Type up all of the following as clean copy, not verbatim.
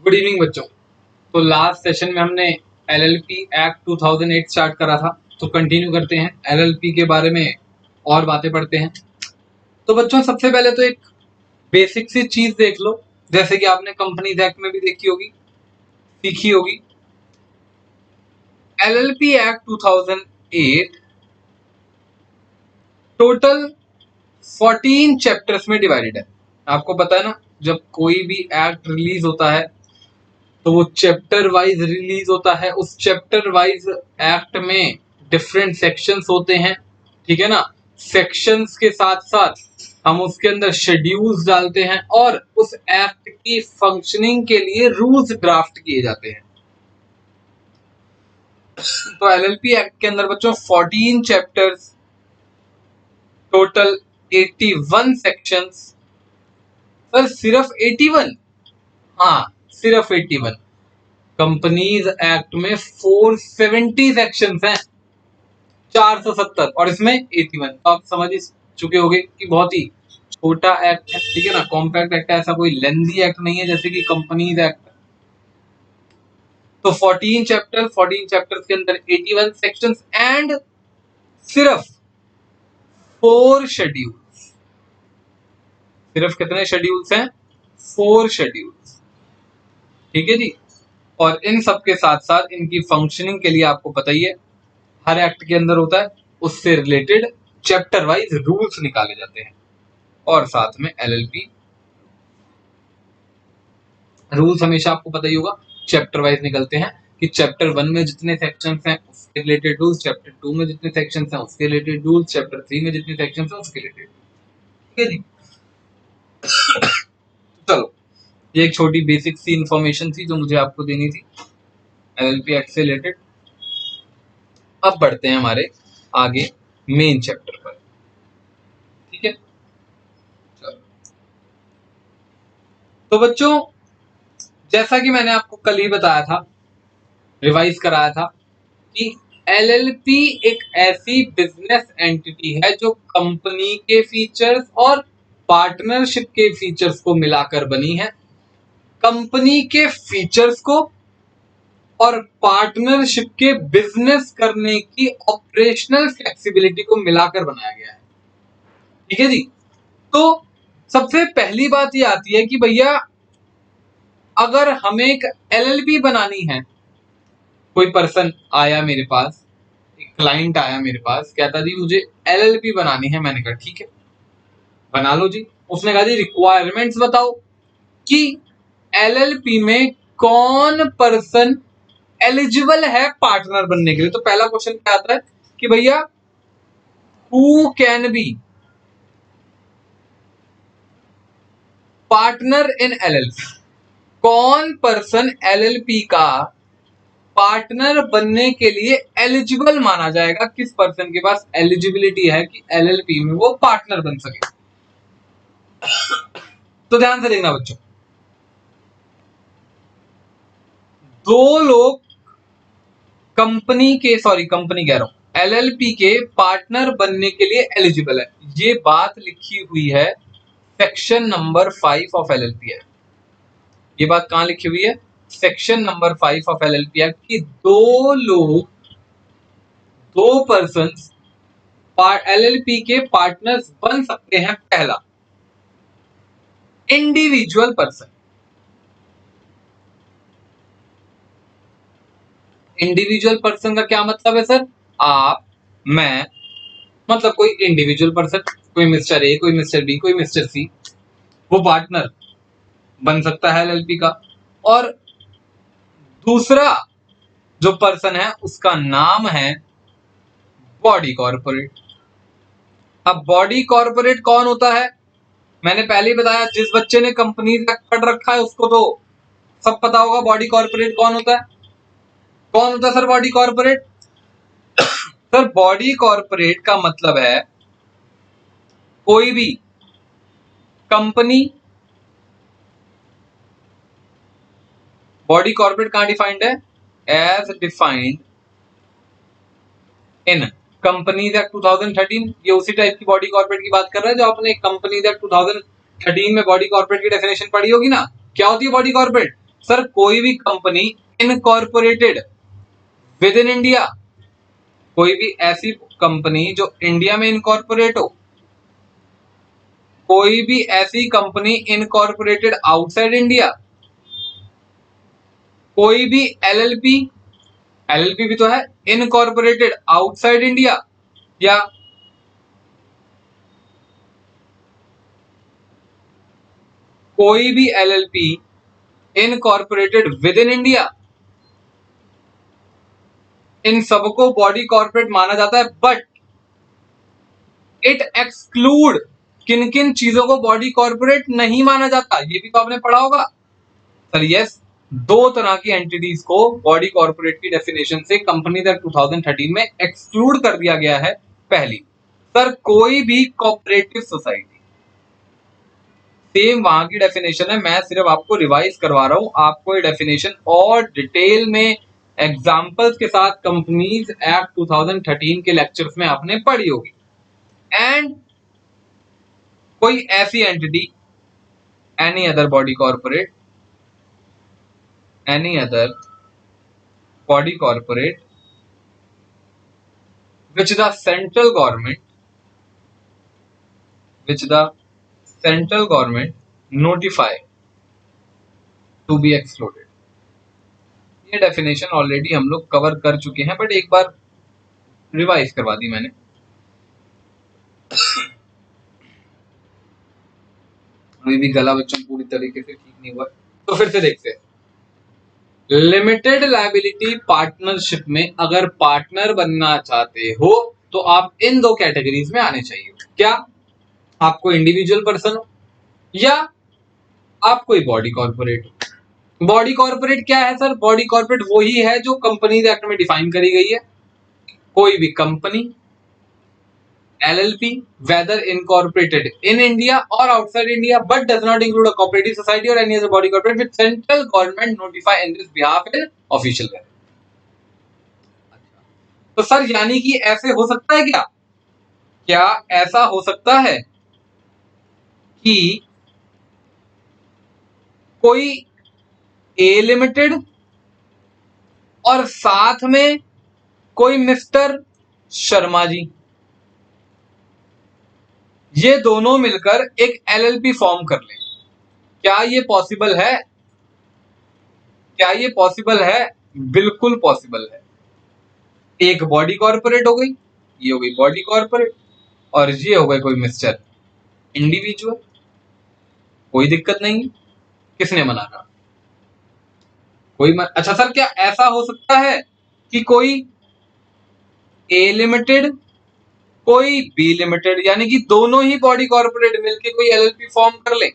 Good evening बच्चों। तो last session में हमने एलएलपी एक्ट 2008 स्टार्ट करा था, तो कंटिन्यू करते हैं एलएलपी के बारे में और बातें पढ़ते हैं। तो बच्चों सबसे पहले तो एक बेसिक सी चीज देख लो, जैसे कि आपने कंपनीज एक्ट में भी देखी होगी, सीखी होगी। एलएलपी एक्ट 2008 टोटल 14 चैप्टर्स में डिवाइडेड है। आपको पता है ना, जब कोई भी एक्ट रिलीज होता है तो वो चैप्टर वाइज रिलीज होता है। उस चैप्टर वाइज एक्ट में डिफरेंट सेक्शंस होते हैं, ठीक है ना। सेक्शंस के साथ साथ हम उसके अंदर शेड्यूल्स डालते हैं और उस एक्ट की फंक्शनिंग के लिए रूल्स ड्राफ्ट किए जाते हैं। तो एलएलपी एक्ट के अंदर बच्चों 14 चैप्टर्स, टोटल 81 सेक्शंस। सर सिर्फ 81? हाँ सिर्फ 81। कंपनीज एक्ट में 470 सेक्शंस हैं, 470 और इसमें 81। तो आप समझ चुके होंगे कि बहुत ही छोटा एक्ट है, ठीक है ना, कॉम्पैक्ट एक्ट है, ऐसा कोई लेंथी एक्ट नहीं है जैसे कि कंपनीज एक्ट। तो 14 चैप्टर्स के अंदर 81 सेक्शंस एंड सिर्फ 4 शेड्यूल्स। सिर्फ कितने शेड्यूल्स हैं? 4 शेड्यूल्स, ठीक है जी। और इन सब के साथ साथ इनकी फंक्शनिंग के लिए आपको पता ही है, हर एक्ट के अंदर होता है, उससे रिलेटेड चैप्टर वाइज रूल्स निकाले जाते हैं। और साथ में एलएलपी रूल्स हमेशा आपको पता ही होगा चैप्टर वाइज निकलते हैं कि चैप्टर 1 में जितने सेक्शंस हैं उसके रिलेटेड रूल्स, चैप्टर 2 में जितने सेक्शंस हैं उसके रिलेटेड रूल्स, चैप्टर 3 में जितने सेक्शंस हैं उसके रिलेटेड, ठीक है जी। चलो, ये एक छोटी बेसिक सी इंफॉर्मेशन थी जो मुझे आपको देनी थी एलएलपी एक्ट से रिलेटेड। अब बढ़ते हैं हमारे आगे मेन चैप्टर पर, ठीक है। चलो, तो बच्चों जैसा कि मैंने आपको कल ही बताया था, रिवाइज कराया था कि एलएलपी एक ऐसी बिजनेस एंटिटी है जो कंपनी के फीचर्स और पार्टनरशिप के फीचर्स को मिलाकर बनी है। कंपनी के फीचर्स को और पार्टनरशिप के बिजनेस करने की ऑपरेशनल फ्लेक्सिबिलिटी को मिलाकर बनाया गया है, ठीक है जी। तो सबसे पहली बात ये आती है कि भैया अगर हमें एक एलएलपी बनानी है, कोई पर्सन आया मेरे पास, एक क्लाइंट आया मेरे पास, कहता जी मुझे एलएलपी बनानी है। मैंने कहा ठीक है बना लो जी। उसने कहा जी रिक्वायरमेंट्स बताओ कि एलएलपी में कौन पर्सन एलिजिबल है पार्टनर बनने के लिए। तो पहला क्वेश्चन क्या आता है कि भैया who can be partner in LLP, कौन पर्सन एलएलपी का पार्टनर बनने के लिए एलिजिबल माना जाएगा, किस पर्सन के पास एलिजिबिलिटी है कि एलएलपी में वो पार्टनर बन सके। तो ध्यान से देखना बच्चों, दो लोग कंपनी कह रहा हूं एलएलपी के पार्टनर बनने के लिए एलिजिबल है। ये बात लिखी हुई है section number 5 of LLP act. ये बात कहां लिखी हुई है? Section number 5 of LLP act कि दो पर्सन्स एलएलपी के पार्टनर्स बन सकते हैं। पहला इंडिविजुअल पर्सन, इंडिविजुअल पर्सन का क्या मतलब है सर? आप, मैं, मतलब कोई इंडिविजुअल पर्सन, कोई मिस्टर ए, कोई मिस्टर बी, कोई मिस्टर सी, वो पार्टनर बन सकता है एलएलपी का। और दूसरा जो पर्सन है उसका नाम है बॉडी कॉर्पोरेट। अब बॉडी कॉर्पोरेट कौन होता है? मैंने पहले ही बताया, जिस बच्चे ने कंपनी पढ़ रखा है उसको तो सब पता होगा बॉडी कॉर्पोरेट कौन होता है। कौन होता है sir body corporate? Sir body corporate का मतलब है कोई भी कंपनी, बॉडी कॉर्पोरेट कहां डिफाइंड है? As defined in companies act 2013। ये उसी टाइप की बॉडी कॉर्पोरेट की बात कर रहा है जो आपने कंपनीज एक्ट 2013 में बॉडी कॉर्पोरेट की डेफिनेशन पढ़ी होगी ना। क्या होती है बॉडी कॉर्पोरेट? सर कोई भी company incorporated with in India, कोई भी ऐसी कंपनी जो इंडिया में इनकॉर्पोरेट हो, कोई भी ऐसी कंपनी इनकॉर्पोरेटेड आउटसाइड इंडिया, कोई भी एलएलपी, एलएलपी भी तो है इनकॉर्पोरेटेड आउटसाइड इंडिया, या कोई भी LLP incorporated with in India, इन सबको बॉडी कॉर्पोरेट माना जाता है। बट इट एक्सक्लूड, किन किन चीजों को बॉडी कॉर्पोरेट नहीं माना जाता, ये भी तो आपने पढ़ा होगा। सर यस, दो तरह की एंटिटीज को बॉडी कॉर्पोरेट की डेफिनेशन से कंपनीज एक्ट 2013 में एक्सक्लूड कर दिया गया है। पहली, सर कोई भी कोऑपरेटिव सोसाइटी, सेम वहां की डेफिनेशन है, मैं सिर्फ आपको रिवाइज करवा रहा हूं, आपको ये डेफिनेशन और डिटेल में एग्जांपल्स के साथ कंपनीज एक्ट 2013 के लेक्चर्स में आपने पढ़ी होगी। एंड कोई ऐसी entity, any other body corporate, any other body corporate which the central government notify to be excluded। ये डेफिनेशन ऑलरेडी हम लोग कवर कर चुके हैं, बट एक बार रिवाइज करवा दी मैंने। अभी भी गला बच्चों पूरी तरीके से ठीक नहीं हुआ, तो फिर से देखते हैं। लिमिटेड लायबिलिटी पार्टनरशिप में अगर पार्टनर बनना चाहते हो तो आप इन दो कैटेगरीज में आने चाहिए। क्या आपको इंडिविजुअल पर्सन हो या आप कोई बॉडी कॉर्पोरेट हो। बॉडी कॉर्पोरेट क्या है सर? बॉडी कॉर्पोरेट वही है जो कंपनीज एक्ट में डिफाइन करी गई है। कोई भी company, LLP, whether incorporated in India or outside India, but does not include a cooperative society or any other body corporate with central government notify in this behalf in official way। तो sir यानी कि ऐसे हो सकता है क्या? क्या ऐसा हो सकता है कि कोई A लिमिटेड और साथ में कोई मिस्टर शर्मा जी, ये दोनों मिलकर एक LLP फॉर्म कर लें? क्या ये पॉसिबल है? क्या ये पॉसिबल है? बिल्कुल पॉसिबल है। एक बॉडी कॉर्पोरेट हो गई, ये हो गई बॉडी कॉर्पोरेट, और ये हो गए कोई मिस्टर इंडिविजुअल, कोई दिक्कत नहीं। किसने मना कहा? अच्छा सर, क्या ऐसा हो सकता है कि कोई A लिमिटेड, कोई B लिमिटेड, यानी कि दोनों ही बॉडी कॉर्पोरेट मिलके कोई LLP फॉर्म कर ले?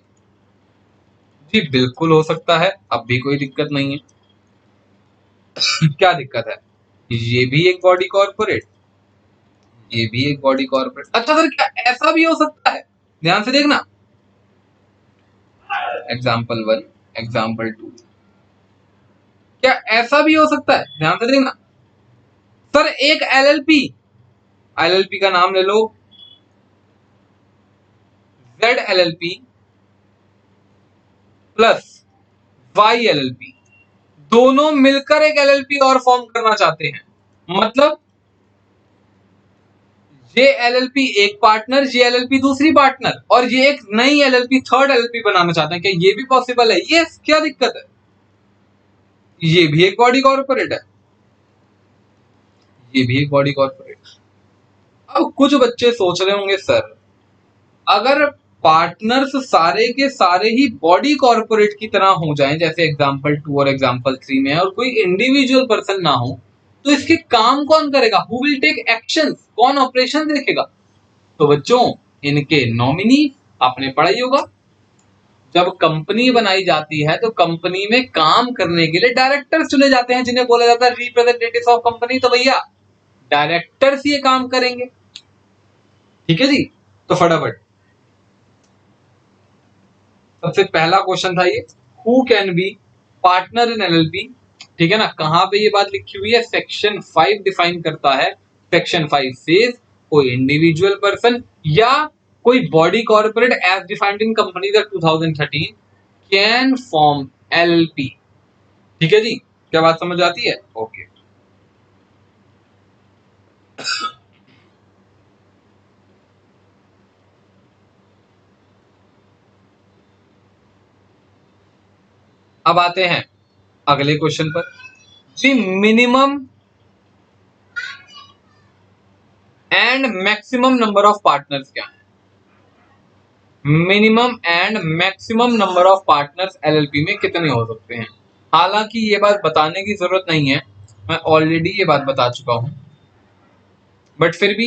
जी बिल्कुल हो सकता है, अब भी कोई दिक्कत नहीं है। क्या दिक्कत है? ये भी एक बॉडी कॉर्पोरेट, ये भी एक बॉडी कॉर्पोरेट। अच्छा सर, क्या ऐसा भी हो सकता है? ध्यान से देखना, एग्जाम्पल 1, एग्जाम्पल 2, क्या ऐसा भी हो सकता है? ध्यान से देखना सर, एक LLP का नाम ले लो, Z LLP plus Y LLP, दोनों मिलकर एक LLP और फॉर्म करना चाहते हैं। मतलब ये LLP एक पार्टनर, ये LLP दूसरी पार्टनर, और ये एक नई LLP, थर्ड LLP बनाना चाहते हैं। क्या ये भी पॉसिबल है? यस। क्या दिक्कत है? ये भी एक बॉडी कॉर्पोरेट है, ये भी एक बॉडी कॉर्पोरेट। अब कुछ बच्चे सोच रहे होंगे सर, अगर पार्टनर्स सारे के सारे ही बॉडी कॉर्पोरेट की तरह हो जाएं, जैसे एग्जाम्पल 2 और एग्जाम्पल 3 में, और कोई इंडिविजुअल पर्सन ना हो, तो इसके काम कौन करेगा? Who will take action? कौन ऑपरेशन देखेगा? तो बच्चों, इनके नॉमिनी आपने पढ़ा ही होगा। जब कंपनी बनाई जाती है तो कंपनी में काम करने के लिए डायरेक्टर्स चुने जाते हैं, जिन्हें बोला जाता है रिप्रेजेंटेटिव्स ऑफ कंपनी। तो भैया डायरेक्टर्स ये काम करेंगे। ठीक है जी। तो फटाफट सबसे पहला क्वेश्चन था ये, who can be partner in LLP। ठीक है ना, कहां पे ये बात लिखी हुई है? सेक्शन 5 डिफाइन करता है। सेक्शन 5 सेज कोई इंडिविजुअल पर्सन या कोई body corporate as defined in companies act 2013 can form LLP ठीक है जी, क्या बात समझ आती है? ओके। अब आते हैं अगले क्वेश्चन पर जी। Minimum and maximum number of partners क्या है? Minimum and maximum number of partners LLP में कितने हो सकते हैं? हालांकि ये बात बताने की जरूरत नहीं है, मैं ऑलरेडी ये बात बता चुका हूं, बट फिर भी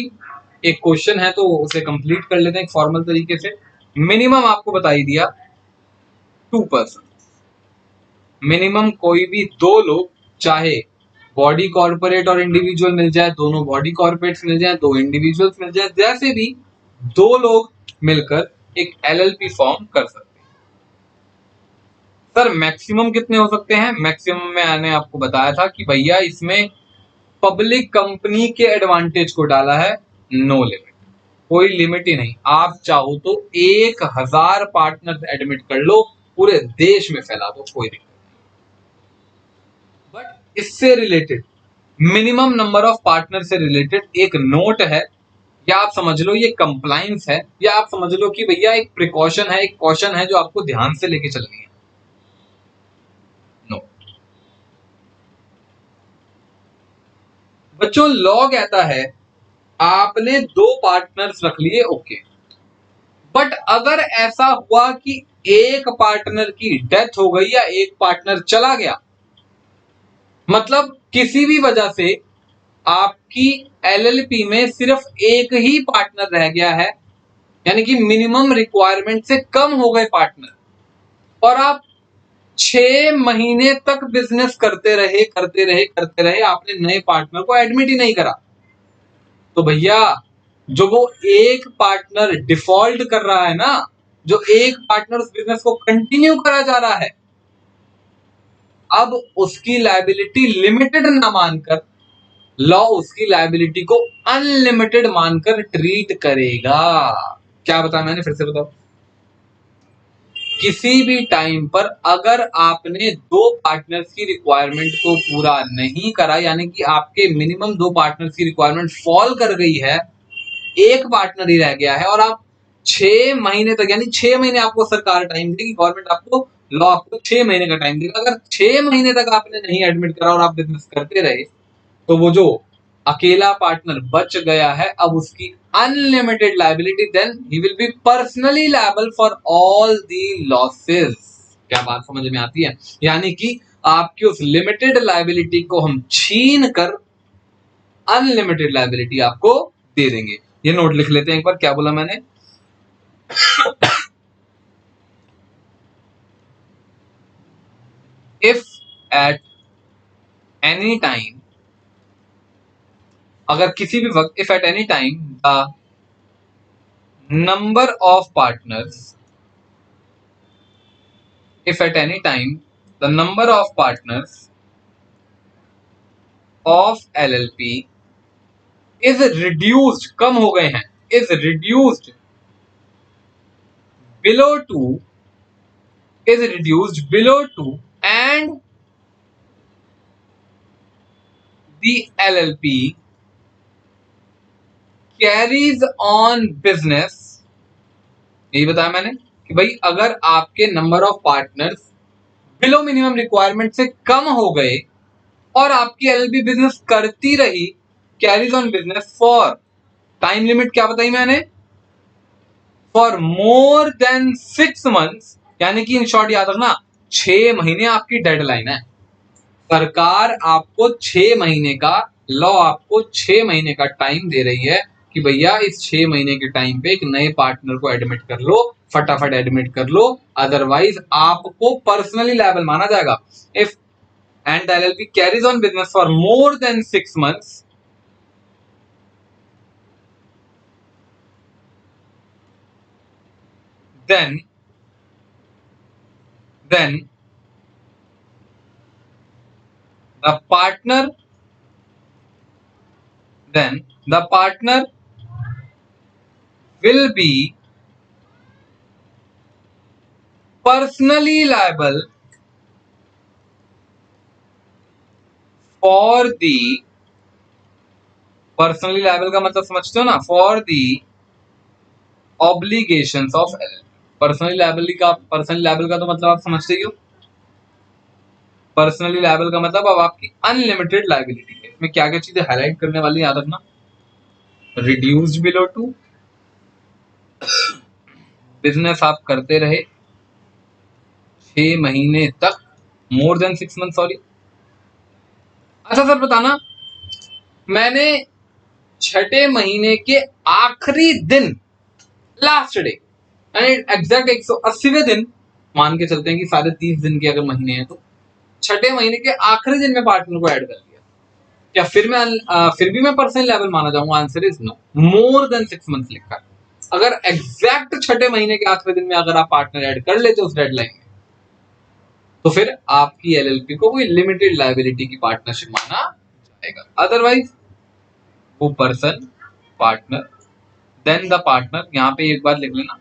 एक क्वेश्चन है तो उसे कंप्लीट कर लेते हैं एक फॉर्मल तरीके से। मिनिमम आपको बता ही दिया 2%। मिनिमम कोई भी दो लोग, चाहे बॉडी कॉर्पोरेट और इंडिविजुअल मिल जाए, दोनों बॉडी कॉर्पोरेट्स मिल जाए, दो इंडिविजुअल्स मिल जाए, जैसे भी दो लोग मिलकर एक एलएलपी फॉर्म कर सकते हैं। सर मैक्सिमम कितने हो सकते हैं? मैक्सिमम में मैंने आपको बताया था कि भैया इसमें पब्लिक कंपनी के एडवांटेज को डाला है, नो लिमिट, कोई लिमिट ही नहीं। आप चाहो तो 1000 पार्टनर एडमिट कर लो, पूरे देश में फैला दो, कोई दिक्कत नहीं। बट इससे related, minimum number of partner से रिलेटेड एक नोट है, या आप समझ लो ये कंप्लाइंस है, या आप समझ लो कि भैया एक प्रिकॉशन है, एक कॉशन है जो आपको ध्यान से लेके चलनी है। नो बच्चों, लॉ कहता है आपने दो पार्टनर्स रख लिए, ओके, बट अगर ऐसा हुआ कि एक पार्टनर की डेथ हो गई या एक पार्टनर चला गया, मतलब किसी भी वजह से आपकी एलएलपी में सिर्फ एक ही पार्टनर रह गया है, यानी कि मिनिमम रिक्वायरमेंट से कम हो गए पार्टनर, और आप 6 महीने तक बिजनेस करते रहे, आपने नए पार्टनर को एडमिट ही नहीं करा, तो भैया जो वो एक पार्टनर डिफॉल्ट कर रहा है ना, जो एक पार्टनर उस बिजनेस को कंटिन्यू करा जा रहा है, अब उसकी लायबिलिटी लिमिटेड ना मानकर लॉ उसकी लायबिलिटी को अनलिमिटेड मानकर ट्रीट करेगा। क्या बताया मैंने, फिर से बताओ। किसी भी टाइम पर अगर आपने दो पार्टनर्स की रिक्वायरमेंट को पूरा नहीं करा, यानी कि आपके मिनिमम दो पार्टनर्स की रिक्वायरमेंट फॉल कर गई है, एक पार्टनर ही रह गया है, और आप 6 महीने तक, यानी 6 महीने आपको सरकार टाइम देगी, गवर्नमेंट आपको, लॉ आपको 6 महीने का टाइम देगा, अगर 6 महीने तक आपने नहीं एडमिट करा और आप बिजनेस करते रहे, तो वो जो अकेला पार्टनर बच गया है, अब उसकी unlimited liability, then he will be personally liable for all the losses. क्या बात समझ में आती है? यानी कि आपकी उस लिमिटेड लायबिलिटी को हम छीन कर अनलिमिटेड लायबिलिटी आपको दे देंगे। ये नोट लिख लेते हैं एक बार, क्या बोला मैंने? इफ एट एनी टाइम, अगर किसी भी वक्त, if at any time the number of partners, if at any time the number of partners of LLP is reduced, कम हो गए हैं, is reduced below 2, is reduced below 2 and the LLP carries on business, यही बताया मैंने कि भाई अगर आपके number of partners below minimum requirement से कम हो गए और आपकी एलएलपी बिजनेस करती रही, carries on business for, time limit क्या बताई मैंने, फॉर मोर देन 6 months, यानी कि इन शॉर्ट याद रखना 6 महीने आपकी डेडलाइन है। सरकार आपको 6 महीने का, लॉ आपको 6 महीने का टाइम दे रही है कि भैया इस 6 महीने के टाइम पे एक नए पार्टनर को एडमिट कर लो, फटाफट एडमिट कर लो, अदरवाइज आपको पर्सनली लायबल माना जाएगा। If and LLP carries on business for more than 6 months, then the partner then the partner will be personally liable for the personally liable का मतलब समझते हो ना, for the obligations of LLP. Personally liable का तो मतलब आप समझते ही हो। पर्सनली लायबल का मतलब अब आपकी अनलिमिटेड लायबिलिटी है। इसमें क्या क्या चीजें हाईलाइट करने वाली याद रखना। रिड्यूस्ड बिलो टू, बिजनेस आप करते रहे 6 महीने तक, मोर देन 6 मंथ, सॉरी। अच्छा सर बताना, मैंने छठे महीने के आखिरी दिन, लास्ट डे, यानी एग्जैक्ट 180वें दिन मान के चलते हैं कि साढ़े 30 दिन के अगर महीने हैं तो छठे महीने के आखिरी दिन में पार्टनर को ऐड कर लिया, क्या फिर भी मैं पर्सनल लेवल माना जाऊंगा? Answer is no. More than 6 month लिखा है। अगर एग्जैक्ट छठे महीने के आखिरी दिन में अगर आप पार्टनर ऐड कर लेते उस डेडलाइन में, तो फिर आपकी एलएलपी को कोई लिमिटेड लायबिलिटी की पार्टनरशिप माना जाएगा। अदरवाइज वो person, partner, then the partner, यहां पे एक बार लिख लेना,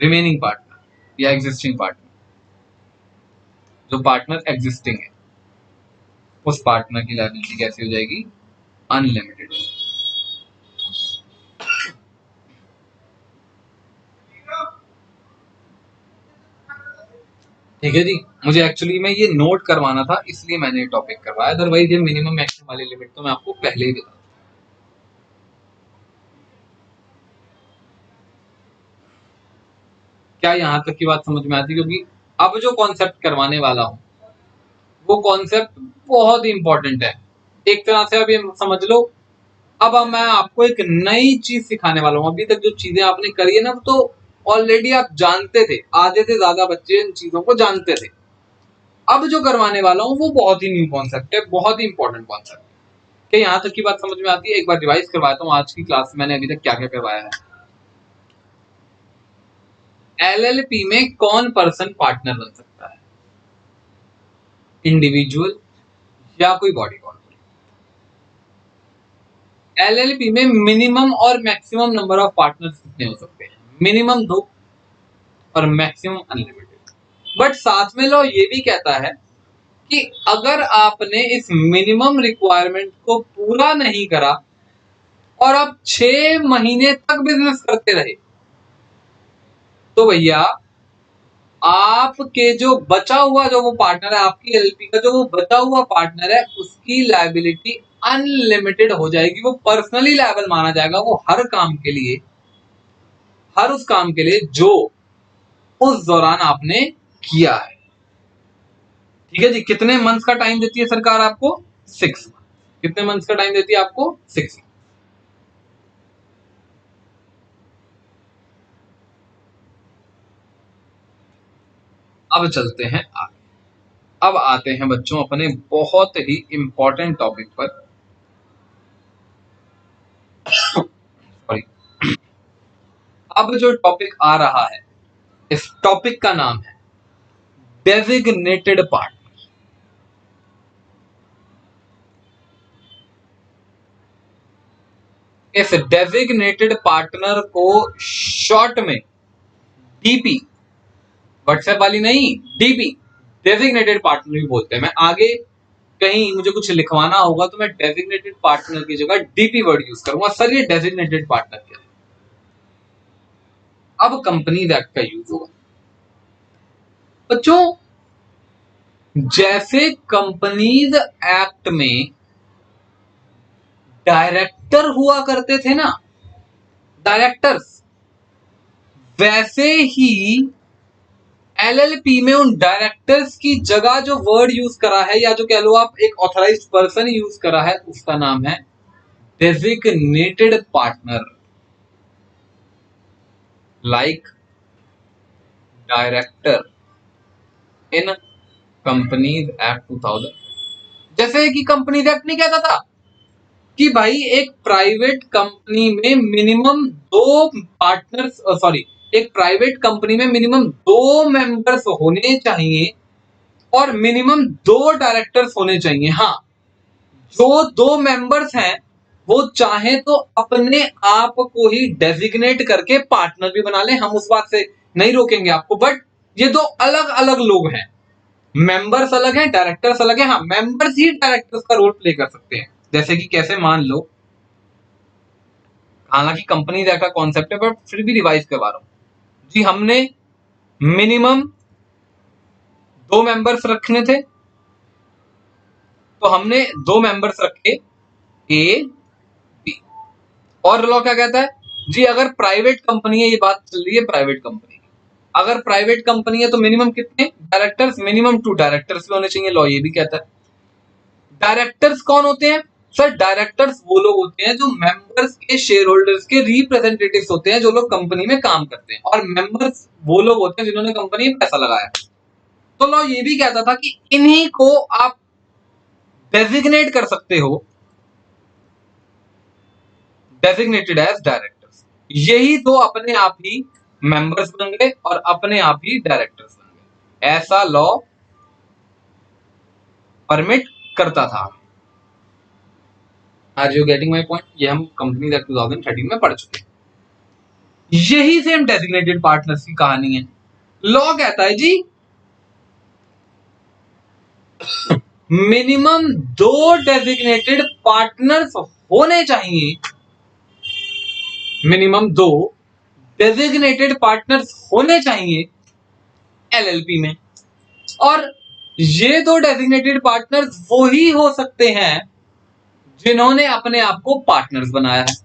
रिमेनिंग पार्टनर या एग्जिस्टिंग पार्टनर, जो पार्टनर एग्जिस्टिंग है उस पार्टनर की लायबिलिटी कैसी हो जाएगी? अनलिमिटेड। ठीक है जी, मुझे एक्चुअली में ये नोट करवाना था इसलिए मैंने ये टॉपिक करवाया, अदरवाइज ये मिनिमम मैक्सिमम वाली लिमिट तो मैं आपको पहले ही बता। क्या यहां तक की बात समझ में आती? क्योंकि अब जो कॉन्सेप्ट करवाने वाला हूं वो कॉन्सेप्ट बहुत ही इंपॉर्टेंट है। एक तरह से अब ये समझ लो, अब मैं आपको एक नई चीज सिखाने वाला हूं। अभी तक जो चीजें आपने करी है ना, तो ऑलरेडी आप जानते थे, आधे से ज्यादा बच्चे इन चीजों को जानते थे। अब जो करवाने वाला हूं वो बहुत ही न्यू कॉन्सेप्ट है, बहुत ही इंपॉर्टेंट कॉन्सेप्ट है। क्या यहाँ तक की बात समझ में आती है? एक बार रिवाइज करवाता हूँ आज की क्लास में मैंने अभी तक क्या क्या करवाया है। एलएलपी में कौन पर्सन पार्टनर बन सकता है? इंडिविजुअल या कोई बॉडी कॉर्पोरेट। एलएलपी में मिनिमम और मैक्सिमम नंबर ऑफ पार्टनर्स कितने हो सकते हैं? मिनिमम 2 और मैक्सिमम अनलिमिटेड। बट साथ में लॉ ये भी कहता है कि अगर आपने इस मिनिमम रिक्वायरमेंट को पूरा नहीं करा और आप 6 महीने तक बिजनेस करते रहे, तो भैया आपके जो बचा हुआ जो वो पार्टनर है, आपकी एलपी का जो वो बचा हुआ पार्टनर है, उसकी लायबिलिटी अनलिमिटेड हो जाएगी। वो पर्सनली लायबल माना जाएगा, वो हर काम के लिए, हर उस काम के लिए जो उस दौरान आपने किया है। ठीक है जी। कितने मंथ्स का टाइम देती है सरकार आपको? 6 मंथ। कितने मंथ्स का टाइम देती है आपको? 6 मंथ। अब चलते हैं आगे। अब आते हैं बच्चों अपने बहुत ही इंपॉर्टेंट टॉपिक पर। सॉरी। अब जो टॉपिक आ रहा है, इस टॉपिक का नाम है डेजिग्नेटेड पार्टनर। इस डेजिग्नेटेड पार्टनर को शॉर्ट में डीपी, व्हाट्सएप वाली नहीं, डीपी, डेजिग्नेटेड पार्टनर भी बोलते हैं। मैं आगे कहीं मुझे कुछ लिखवाना होगा तो मैं डेजिग्नेटेड पार्टनर की जगह डीपी वर्ड यूज करूंगा। सर ये डेजिग्नेटेड पार्टनर क्या है? अब कंपनीज एक्ट का यूज होगा बच्चों। जैसे कंपनीज एक्ट में डायरेक्टर हुआ करते थे ना, डायरेक्टर्स, वैसे ही एलएलपी में उन डायरेक्टर्स की जगह जो वर्ड यूज करा है, या जो कह लो आप एक ऑथराइज्ड पर्सन यूज करा है, उसका नाम है designated partner. Like director in companies act 2000। जैसे कि कंपनीज एक्ट नहीं कहता था कि भाई एक प्राइवेट कंपनी में मिनिमम 2 पार्टनर्स, सॉरी, एक प्राइवेट कंपनी में मिनिमम 2 मेंबर्स होने चाहिए और मिनिमम 2 डायरेक्टर्स होने चाहिए। हाँ, जो 2 मेंबर्स हैं वो चाहे तो अपने आप को ही डेजिग्नेट करके पार्टनर भी बना ले, हम उस बात से नहीं रोकेंगे आपको। बट ये 2 अलग अलग लोग हैं, मेंबर्स अलग हैं, डायरेक्टर्स अलग हैं। हाँ, मेंबर्स ही डायरेक्टर्स का रोल प्ले कर सकते हैं। जैसे कि कैसे, मान लो, हालांकि कंपनी का कॉन्सेप्ट है, पर फिर भी रिवाइज करवा रहा हूं जी। हमने मिनिमम 2 मेंबर्स रखने थे, तो हमने 2 मेंबर्स रखे, ए बी। और लॉ क्या कहता है जी, अगर प्राइवेट कंपनी है, ये बात चल रही है प्राइवेट कंपनी की, अगर प्राइवेट कंपनी है तो मिनिमम कितने डायरेक्टर्स, मिनिमम 2 डायरेक्टर्स भी होने चाहिए। लॉ ये भी कहता है। डायरेक्टर्स कौन होते हैं सर? डायरेक्टर्स वो लोग होते हैं जो मेंबर्स के, शेयर होल्डर्स के रिप्रेजेंटेटिव्स होते हैं, जो लोग कंपनी में काम करते हैं। और मेंबर्स वो लोग होते हैं जिन्होंने कंपनी में पैसा लगाया। तो लॉ ये भी कहता था कि इन्हीं को आप डेजिग्नेट कर सकते हो, डेजिग्नेटेड एज डायरेक्टर्स। यही दो अपने आप ही मेंबर्स बन गए और अपने आप ही डायरेक्टर्स बन गए। ऐसा लॉ परमिट करता था। Are you getting my point? ये हम कंपनी एक्ट 2013 में पढ़ चुके हैं। यही सेम डेजिग्नेटेड पार्टनर्स की कहानी है। लॉ कहता है जी मिनिमम 2 डेजिग्नेटेड पार्टनर्स होने चाहिए, मिनिमम 2 डेजिग्नेटेड पार्टनर्स होने चाहिए एलएलपी में। और ये 2 डेजिग्नेटेड पार्टनर्स वो ही हो सकते हैं जिन्होंने अपने आप को पार्टनर्स बनाया है।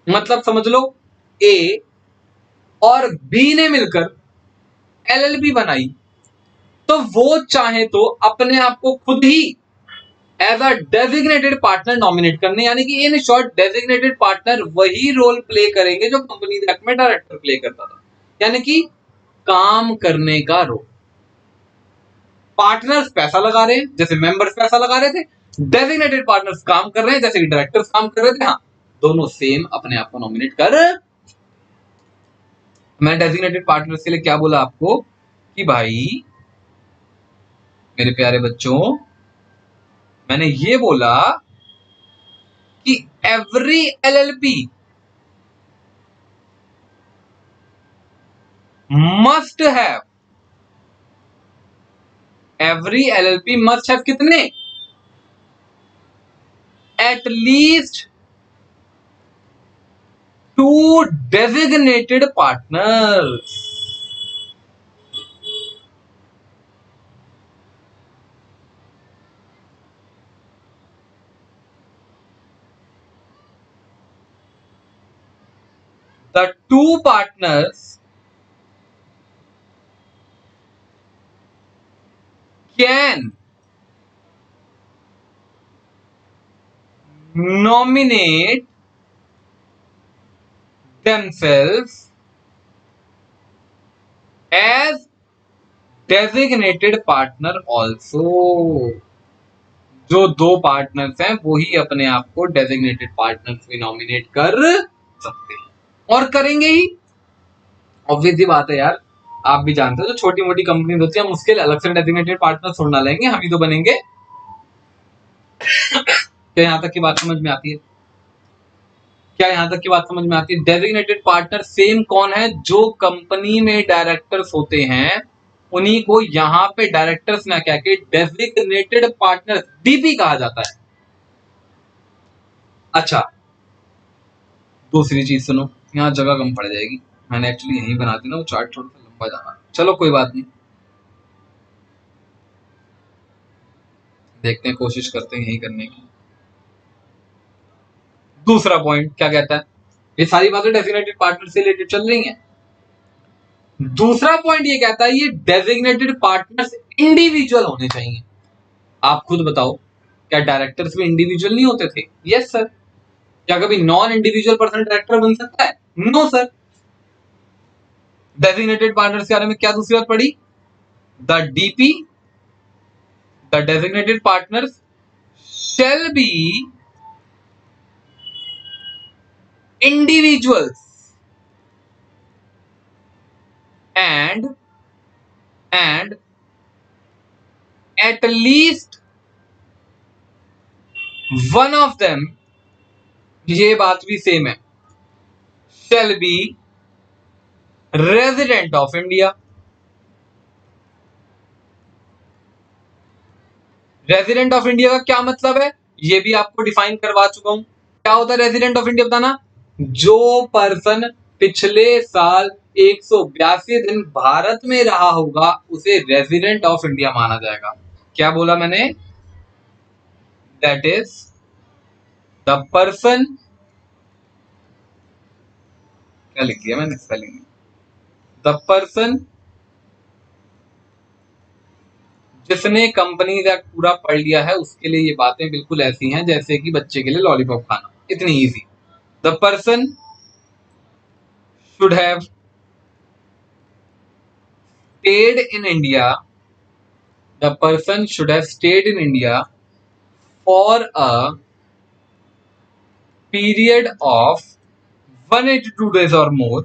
मतलब समझ लो, ए और बी ने मिलकर एलएलपी बनाई, तो वो चाहे तो अपने आप को खुद ही as a designated partner nominate करने, यानी कि इन शॉर्ट डेजिग्नेटेड पार्टनर वही रोल प्ले करेंगे जो कंपनी एक्ट में डायरेक्टर प्ले करता था, यानी कि काम करने का रोल। पार्टनर्स पैसा लगा रहे हैं, जैसे मेंबर्स पैसा लगा रहे थे, डेजिग्नेटेड पार्टनर्स काम कर रहे हैं जैसे कि डायरेक्टर्स काम कर रहे थे। हाँ, दोनों सेम अपने आप को नॉमिनेट कर। मैं डेजिग्नेटेड पार्टनर्स के लिए क्या बोला आपको कि भाई मेरे प्यारे बच्चों, मैंने ये बोला कि every LLP must have, every LLP must have कितने? At least 2 designated partners. The 2 partners can nominate themselves as designated partner also। जो 2 पार्टनर्स हैं वो ही अपने आप को डेजिग्नेटेड पार्टनर्स भी नॉमिनेट कर सकते हैं, और करेंगे ही। ऑब्वियस ही बात है यार, आप भी जानते हो जो छोटी मोटी कंपनी होती है, हम उसके लिए अलग से डेजिग्नेटेड पार्टनर छोड़ना लेंगे, हम ही तो बनेंगे। क्या यहां तक की बात समझ में आती है? क्या यहां तक की बात समझ में आती है? डेजिग्नेटेड पार्टनर सेम कौन है? जो कंपनी में डायरेक्टर्स होते हैं, उन्हीं को यहां पे डायरेक्टर्स ना कह के डेजिग्नेटेड पार्टनर, डीपी कहा जाता है। अच्छा, दूसरी चीज सुनो, यहां जगह कम पड़ जाएगी, मैंने एक्चुअली यहीं बना दी ना, वो चार्ट थोड़ा सा लंबा जाना। चलो कोई बात नहीं, देखते हैं, कोशिश करते हैं यही करने की। दूसरा पॉइंट क्या कहता है? ये सारी बातें डेजिग्नेटेड पार्टनर से रिलेटेड चल रही हैं। दूसरा पॉइंट ये कहता है ये डेजिग्नेटेड पार्टनर्स इंडिविजुअल होने चाहिए। आप खुद बताओ, क्या डायरेक्टर्स भी इंडिविजुअल नहीं होते थे? Yes sir. क्या कभी नॉन इंडिविजुअल पर्सन डायरेक्टर बन सकता है? No sir. डेजिग्नेटेड पार्टनर्स के बारे में क्या दूसरी बात पढ़ी? The DP, the designated partners shall be individuals and at least one of them, ये बात भी सेम है, shall be resident of India। Resident of India का क्या मतलब है ये भी आपको डिफाइन करवा चुका हूं। क्या होता है रेजिडेंट ऑफ इंडिया बताना? जो पर्सन पिछले साल 182 दिन भारत में रहा होगा उसे रेजिडेंट ऑफ इंडिया माना जाएगा। क्या बोला मैंने? दैट इज द पर्सन, क्या लिख दिया मैंने स्पेलिंग? द पर्सन जिसने कंपनीज एक्ट पूरा पढ़ लिया है उसके लिए ये बातें बिल्कुल ऐसी हैं जैसे कि बच्चे के लिए लॉलीपॉप खाना, इतनी easy. The person should have stayed in India, the person should have stayed in India for a period of 182 days or more,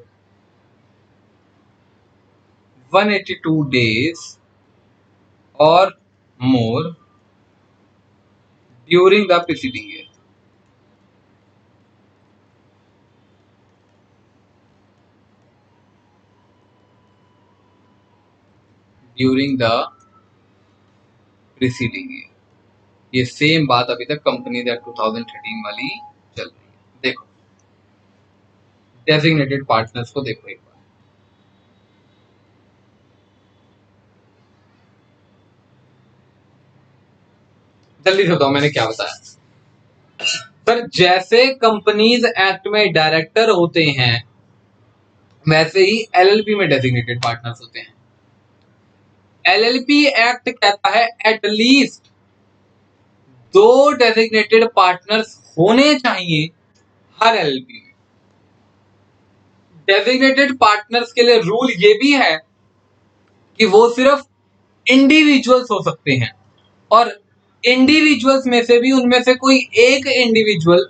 182 days or more during the preceding year. During the preceding year. ये same बात अभी तक company act 2013 वाली चल रही है। देखो designated partners को देखो एक बार, जल्दी से बताओ मैंने क्या बताया। सर जैसे कंपनीज एक्ट में डायरेक्टर होते हैं वैसे ही एलएलपी में डेजिग्नेटेड पार्टनर्स होते हैं। एलएलपी एक्ट कहता है एटलीस्ट 2 डेजिग्नेटेड पार्टनर्स होने चाहिए हर एलएलपी में। डेजिग्नेटेड पार्टनर्स के लिए रूल ये भी है कि वो सिर्फ इंडिविजुअल्स हो सकते हैं और इंडिविजुअल्स में से भी उनमें से कोई एक इंडिविजुअल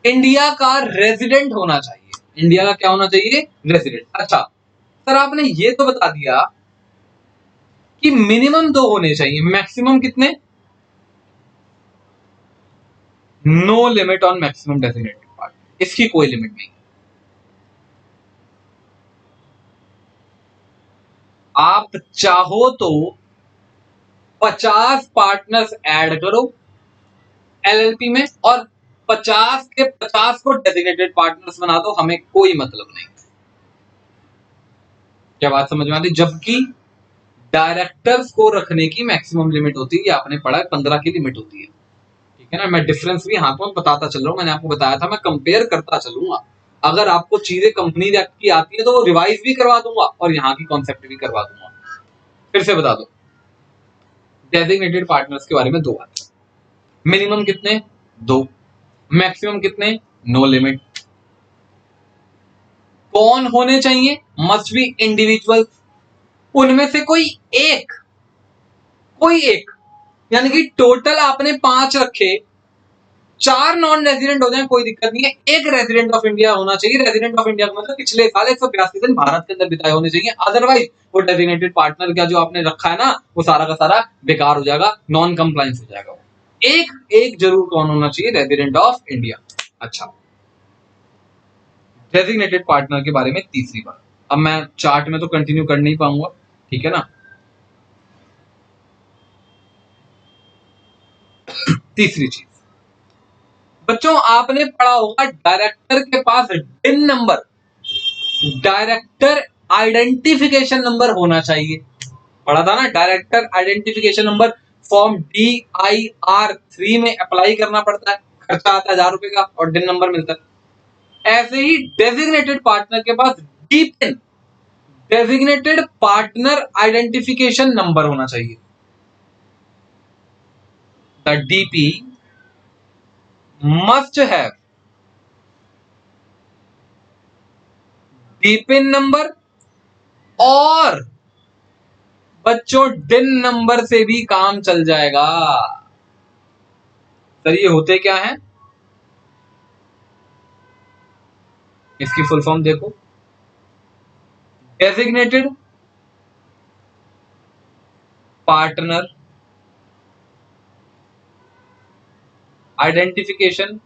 इंडिया का रेजिडेंट होना चाहिए। इंडिया का क्या होना चाहिए? रेजिडेंट। अच्छा सर आपने ये तो बता दिया कि मिनिमम 2 होने चाहिए, मैक्सिमम कितने? No limit on maximum designated partner, इसकी कोई लिमिट नहीं। आप चाहो तो 50 पार्टनर्स ऐड करो एलएलपी में और 50 के 50 को डेजिग्नेटेड पार्टनर्स बना दो, हमें कोई मतलब नहीं। क्या बात समझ में आती? जबकि डायरेक्टर्स को रखने की मैक्सिमम लिमिट होती है, आपने पढ़ा है 15 की लिमिट होती है। ठीक है ना, मैं डिफरेंस भी हाथों में बताता चल रहा हूं, मैंने आपको बताया था मैं कंपेयर करता चलूंगा। अगर आपको चीजें कंपनी एक्ट की आती है तो वो रिवाइज भी करवा दूंगा और यहाँ की कॉन्सेप्ट भी करवा दूंगा। फिर से बता दो डेजिग्नेटेड पार्टनर्स के बारे में 2 बात। मिनिमम कितने? 2। मैक्सिमम कितने? No limit. कौन होने चाहिए? Must be individual. उनमें से कोई एक यानी कि टोटल आपने 5 रखे, 4 नॉन रेजिडेंट हो जाए कोई दिक्कत नहीं है, एक रेजिडेंट ऑफ इंडिया होना चाहिए। रेजिडेंट ऑफ इंडिया का मतलब पिछले साल 182 दिन भारत के अंदर बिताए होने चाहिए, अदरवाइज वो डेजिग्नेटेड पार्टनर का जो आपने रखा है ना वो सारा का सारा बेकार हो जाएगा, नॉन कंप्लायंस हो जाएगा। एक जरूर कौन होना चाहिए? Resident of India. अच्छा डेजिग्नेटेड पार्टनर के बारे में तीसरी बात, अब मैं चार्ट में तो कंटिन्यू कर नहीं पाऊंगा, ठीक है ना। तीसरी चीज बच्चों आपने पढ़ा होगा डायरेक्टर के पास डिन नंबर, डायरेक्टर आइडेंटिफिकेशन नंबर होना चाहिए। पढ़ा था ना, director identification number form DIR3 में अप्लाई करना पड़ता है, खर्चा आता है 1000 रुपए का और डिन नंबर मिलता है। ऐसे ही डेजिग्नेटेड पार्टनर के पास DPIN, designated partner identification number होना चाहिए। The DP must have DPIN number और बच्चों डिन नंबर से भी काम चल जाएगा। सर ये होते क्या है? इसकी फुल फॉर्म देखो, डेजिग्नेटेड पार्टनर आइडेंटिफिकेशन,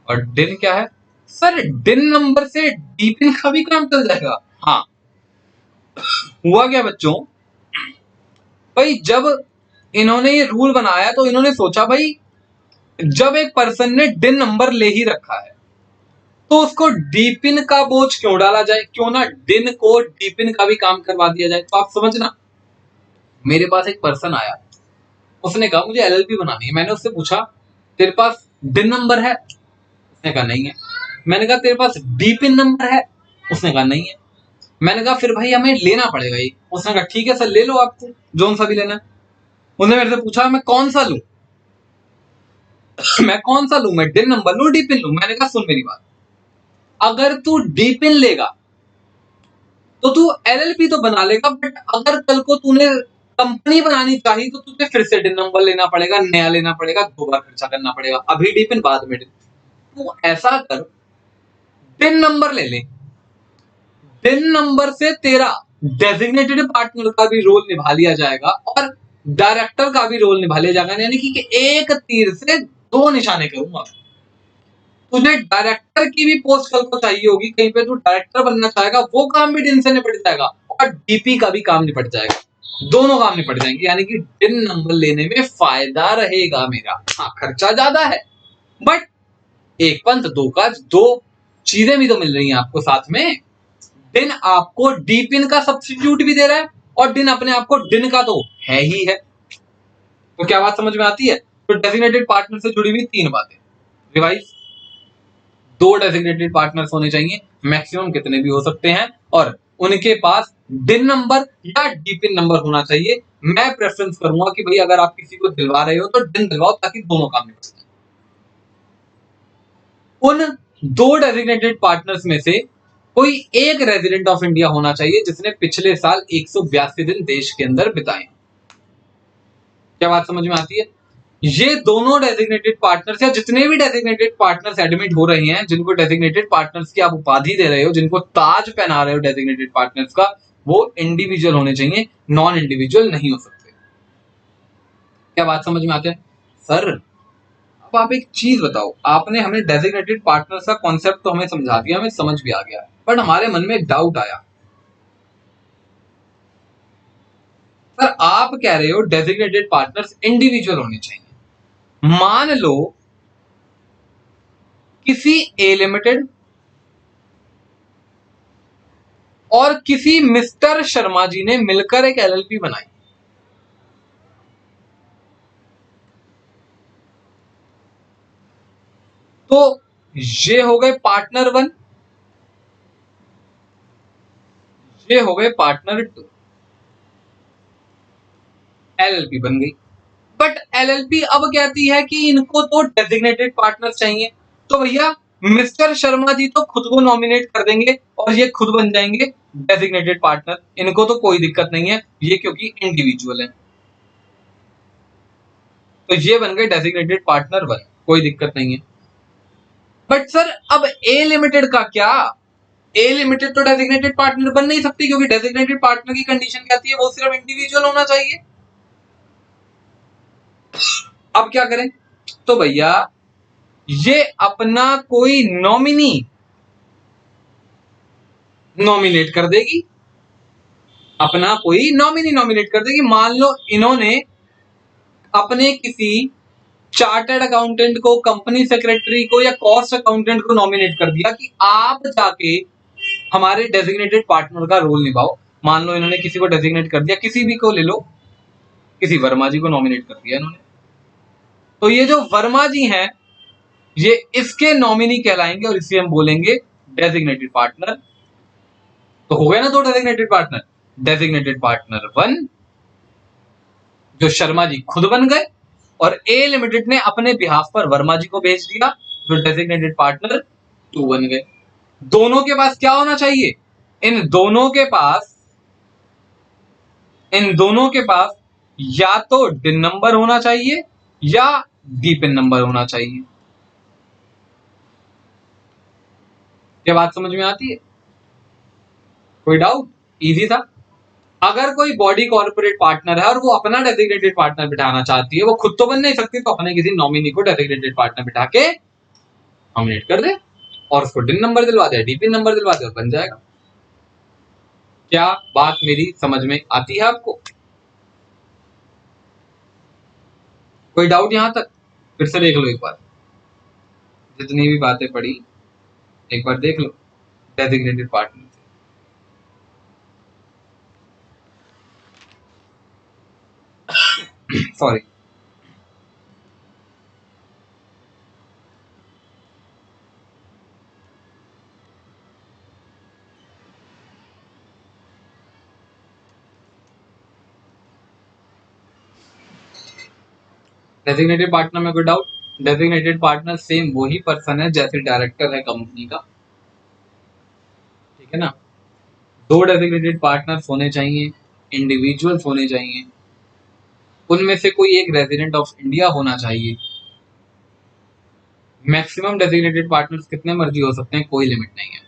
और डिन क्या है? सर डिन नंबर से डीपिन का भी काम चल जाएगा। हाँ हुआ क्या बच्चों, भाई जब इन्होंने ये रूल बनाया तो इन्होंने सोचा भाई जब एक पर्सन ने डिन नंबर ले ही रखा है तो उसको डीपिन का बोझ क्यों डाला जाए, क्यों ना डिन को डीपिन का भी काम करवा दिया जाए। तो आप समझना, मेरे पास एक पर्सन आया, उसने कहा मुझे एलएलपी बनानी है। मैंने उससे पूछा तेरे पास डिन नंबर है? उसने कहा नहीं है। मैंने कहा तेरे पास डीपिन नंबर है? उसने कहा नहीं है। मैंने कहा फिर भाई हमें लेना पड़ेगा ये। उसने कहा ठीक है सर ले लो, आपको जोन सा भी लेना है। उसने मेरे से पूछा मैं कौन सा लूं मैं कौन सा लूं, मैं डिन नंबर लूं डीपिन लूं? मैंने कहा सुन मेरी बात, अगर तू डीपिन लेगा तो तू एलएलपी तो बना लेगा, बट अगर कल को तूने कंपनी बनानी चाहिए तो तुझे फिर से डिन नंबर लेना पड़ेगा, नया लेना पड़ेगा, 2 बार खर्चा करना पड़ेगा। अभी डीपिन बाद में डिन। तू ऐसा कर डिन नंबर ले ले, डिन नंबर से तेरा डेजिग्नेटेड पार्टनर का भी रोल निभा लिया जाएगा और डायरेक्टर का भी रोल निभा लिया जाएगा, यानी कि एक तीर से 2 निशाने करूंगा। तुझे डायरेक्टर की भी पोस्ट कल को चाहिए होगी, कहीं पे तू डायरेक्टर बनना चाहेगा, वो काम भी डिन से निपट जाएगा और डीपी का भी काम निपट जाएगा, दोनों काम निपट जाएंगे। यानी कि डिन नंबर लेने में फायदा रहेगा मेरा। हाँ खर्चा ज्यादा है, बट एक पंथ दो काज, 2 चीजें भी तो मिल रही हैं आपको साथ में। डिन आपको डीपिन का सब्स्टिट्यूट भी दे रहा है और डिन अपने आप को डिन का तो है ही है। तो क्या बात समझ में आती है? तो डेजिग्नेटेड पार्टनर से जुड़ी हुई 3 बातें रिवाइज। 2 डेजिग्नेटेड पार्टनर्स होने चाहिए, मैक्सिमम कितने भी हो सकते हैं, और उनके पास डिन नंबर या डीपिन नंबर होना चाहिए। मैं प्रेफरेंस करूंगा कि भाई अगर आप किसी को दिलवा रहे हो तो डिन दिलवाओ ताकि दोनों काम निपट जाए। उन 2 डेजिग्नेटेड पार्टनर्स में से कोई एक रेजिडेंट ऑफ इंडिया होना चाहिए जिसने पिछले साल 182 दिन देश के अंदर बिताए। क्या बात समझ में आती है? ये दोनों डेजिग्नेटेड पार्टनर्स या जितने भी डेजिग्नेटेड पार्टनर्स एडमिट हो रहे हैं, जिनको डेजिग्नेटेड पार्टनर्स की आप उपाधि दे रहे हो, जिनको ताज पहना रहे हो डेजिग्नेटेड पार्टनर्स का, वो इंडिविजुअल होने चाहिए, नॉन इंडिविजुअल नहीं हो सकते। क्या बात समझ में आते हैं? सर अब आप एक चीज बताओ, आपने हमें डेजिग्नेटेड पार्टनर्स का कॉन्सेप्ट तो हमें समझा दिया, हमें समझ भी आ गया, बट हमारे मन में एक डाउट आया। सर आप कह रहे हो डेजिग्नेटेड पार्टनर्स इंडिविजुअल होने चाहिए। मान लो किसी ए लिमिटेड और किसी मिस्टर शर्मा जी ने मिलकर एक एलएलपी बनाई, तो ये हो गए पार्टनर 1, ये हो गए पार्टनर 2, एलएलपी बन गई। बट एलएलपी अब कहती है कि इनको तो डेजिग्नेटेड पार्टनर्स चाहिए, तो भैया मिस्टर शर्मा जी तो खुद को नॉमिनेट कर देंगे और ये खुद बन जाएंगे डेजिग्नेटेड पार्टनर, इनको तो कोई दिक्कत नहीं है, ये क्योंकि इंडिविजुअल है। तो ये बन गए डेजिग्नेटेड पार्टनर 1, कोई दिक्कत नहीं है। बट सर अब ए लिमिटेड का क्या? ए लिमिटेड तो डेजिग्नेटेड पार्टनर बन नहीं सकती, क्योंकि डेजिग्नेटेड पार्टनर की कंडीशन क्या है, वो सिर्फ इंडिविजुअल होना चाहिए। अब क्या करें? तो भैया ये अपना कोई नॉमिनी नॉमिनेट कर देगी, अपना कोई नॉमिनी नॉमिनेट कर देगी। मान लो इन्होंने अपने किसी चार्टर्ड अकाउंटेंट को, कंपनी सेक्रेटरी को या कॉस्ट अकाउंटेंट को नॉमिनेट कर दिया कि आप जाके हमारे डेजिग्नेटेड पार्टनर का रोल निभाओ। मान लो इन्होंने किसी को डेजिग्नेट कर दिया, किसी भी को ले लो, किसी वर्मा जी को नॉमिनेट कर दिया इन्होंने, तो ये जो वर्मा जी हैं ये इसके नॉमिनी कहलाएंगे और इसे हम बोलेंगे डेजिग्नेटेड पार्टनर। तो हो गया ना 2 डेजिग्नेटेड पार्टनर। डेजिग्नेटेड पार्टनर 1 जो शर्मा जी खुद बन गए, और ए लिमिटेड ने अपने बिहाफ पर वर्मा जी को भेज दिया जो डेजिग्नेटेड पार्टनर 2 बन गए। दोनों के पास क्या होना चाहिए? इन दोनों के पास या तो डिन नंबर होना चाहिए या डीपिन नंबर होना चाहिए। क्या बात समझ में आती है? कोई डाउट? इजी था। अगर कोई बॉडी कॉर्पोरेट पार्टनर है और वो अपना डेजिग्नेटेड पार्टनर बिठाना चाहती है, वो खुद तो बन नहीं सकती, तो अपने किसी नॉमिनी को डेजिग्नेटेड पार्टनर बिठा के नॉमिनेट कर दे और उसको डिन नंबर दिलवा दे, डीपिन नंबर दिलवा दे और बन जाएगा। क्या बात मेरी समझ में आती है आपको? कोई डाउट यहां तक? फिर से देख लो एक बार, जितनी भी बातें पढ़ी एक बार देख लो designated partner. Sorry, designated partner में कोई डाउट? डेजिग्नेटेड पार्टनर सेम वही पर्सन है जैसे डायरेक्टर है कंपनी का, ठीक है ना। दो डेजिग्नेटेड पार्टनर्स होने चाहिए, इंडिविजुअल्स होने चाहिए, उनमें से कोई एक रेजिडेंट ऑफ इंडिया होना चाहिए। मैक्सिमम डेजिग्नेटेड पार्टनर्स कितने मर्जी हो सकते हैं, कोई लिमिट नहीं है।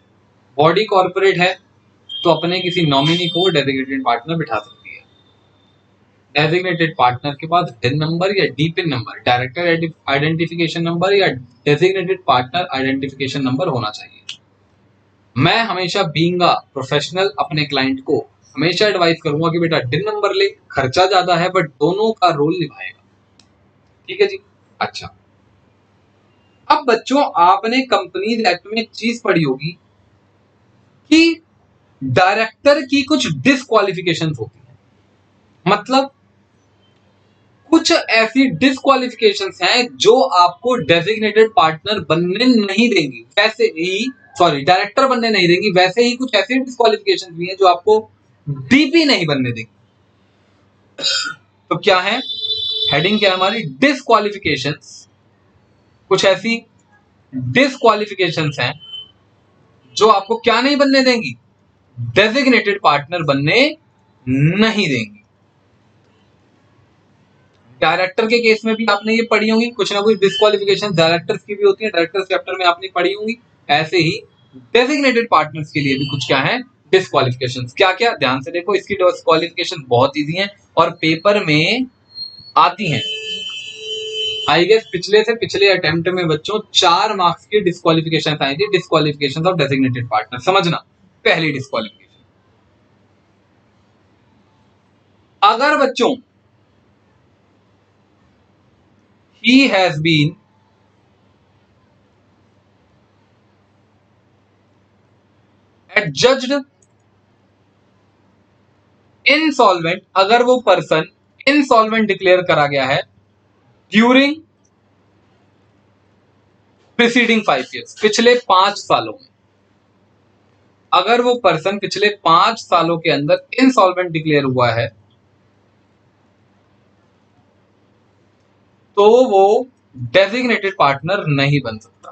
बॉडी कॉर्पोरेट है तो अपने किसी नॉमिनी को डेजिग्नेटेड पार्टनर बिठा सकती है। डेजिग्नेटेड पार्टनर के पास डिन नंबर या D pin number, director identification number या डेजिग्नेटेड पार्टनर आइडेंटिफिकेशन नंबर होना चाहिए। मैं हमेशा बीइंग अ प्रोफेशनल अपने क्लाइंट को हमेशा एडवाइस करूंगा कि बेटा डिन नंबर ले, खर्चा ज्यादा है बट दोनों का रोल निभाएगा, ठीक है जी। अच्छा, अब बच्चों आपने कंपनीज एक्ट में एक चीज पढ़ी होगी कि डायरेक्टर की कुछ डिसक्वालिफिकेशंस होती हैं, मतलब कुछ ऐसी डिसक्वालिफिकेशंस हैं जो आपको डेजिग्नेटेड पार्टनर बनने नहीं देंगी, वैसे ही सॉरी डायरेक्टर बनने नहीं देंगी, वैसे ही कुछ ऐसी डिसक्वालिफिकेशंस भी हैं जो आपको डीपी नहीं बनने देंगी। तो क्या है हेडिंग, क्या है हमारी, डिसक्वालिफिकेशंस। कुछ ऐसी डिसक्वालिफिकेशंस हैं जो आपको क्या नहीं बनने देंगी, डेजिग्नेटेड पार्टनर बनने नहीं देंगी। डायरेक्टर के केस में भी आपने ये पढ़ी होंगी, कुछ ना कुछ डिस्क्वालिफिकेशन डायरेक्टर्स की भी होती है, डायरेक्टर्स चैप्टर में आपने पढ़ी होंगी। ऐसे ही डेजिग्नेटेड पार्टनर्स के लिए भी कुछ क्या है, डिस्क्वालिफिकेशन। क्या क्या, ध्यान से देखो, इसकी डिस्क्वालिफिकेशन बहुत इजी है और पेपर में आती हैं। आई गेस पिछले से पिछले अटेम्प्ट में बच्चों 4 मार्क्स की डिस्क्वालिफिकेशन आई थी, डिस्क्वालिफिकेशन ऑफ डेजिग्नेटेड पार्टनर। समझना, पहली डिस्क्वालिफिकेशन, अगर बच्चों he has been adjudged insolvent, अगर वो पर्सन इंसॉल्वेंट डिक्लेयर करा गया है ड्यूरिंग प्रीसीडिंग 5 years, पिछले 5 सालों में, अगर वो पर्सन पिछले 5 सालों के अंदर इंसॉल्वेंट डिक्लेयर हुआ है तो वो डेजिग्नेटेड पार्टनर नहीं बन सकता,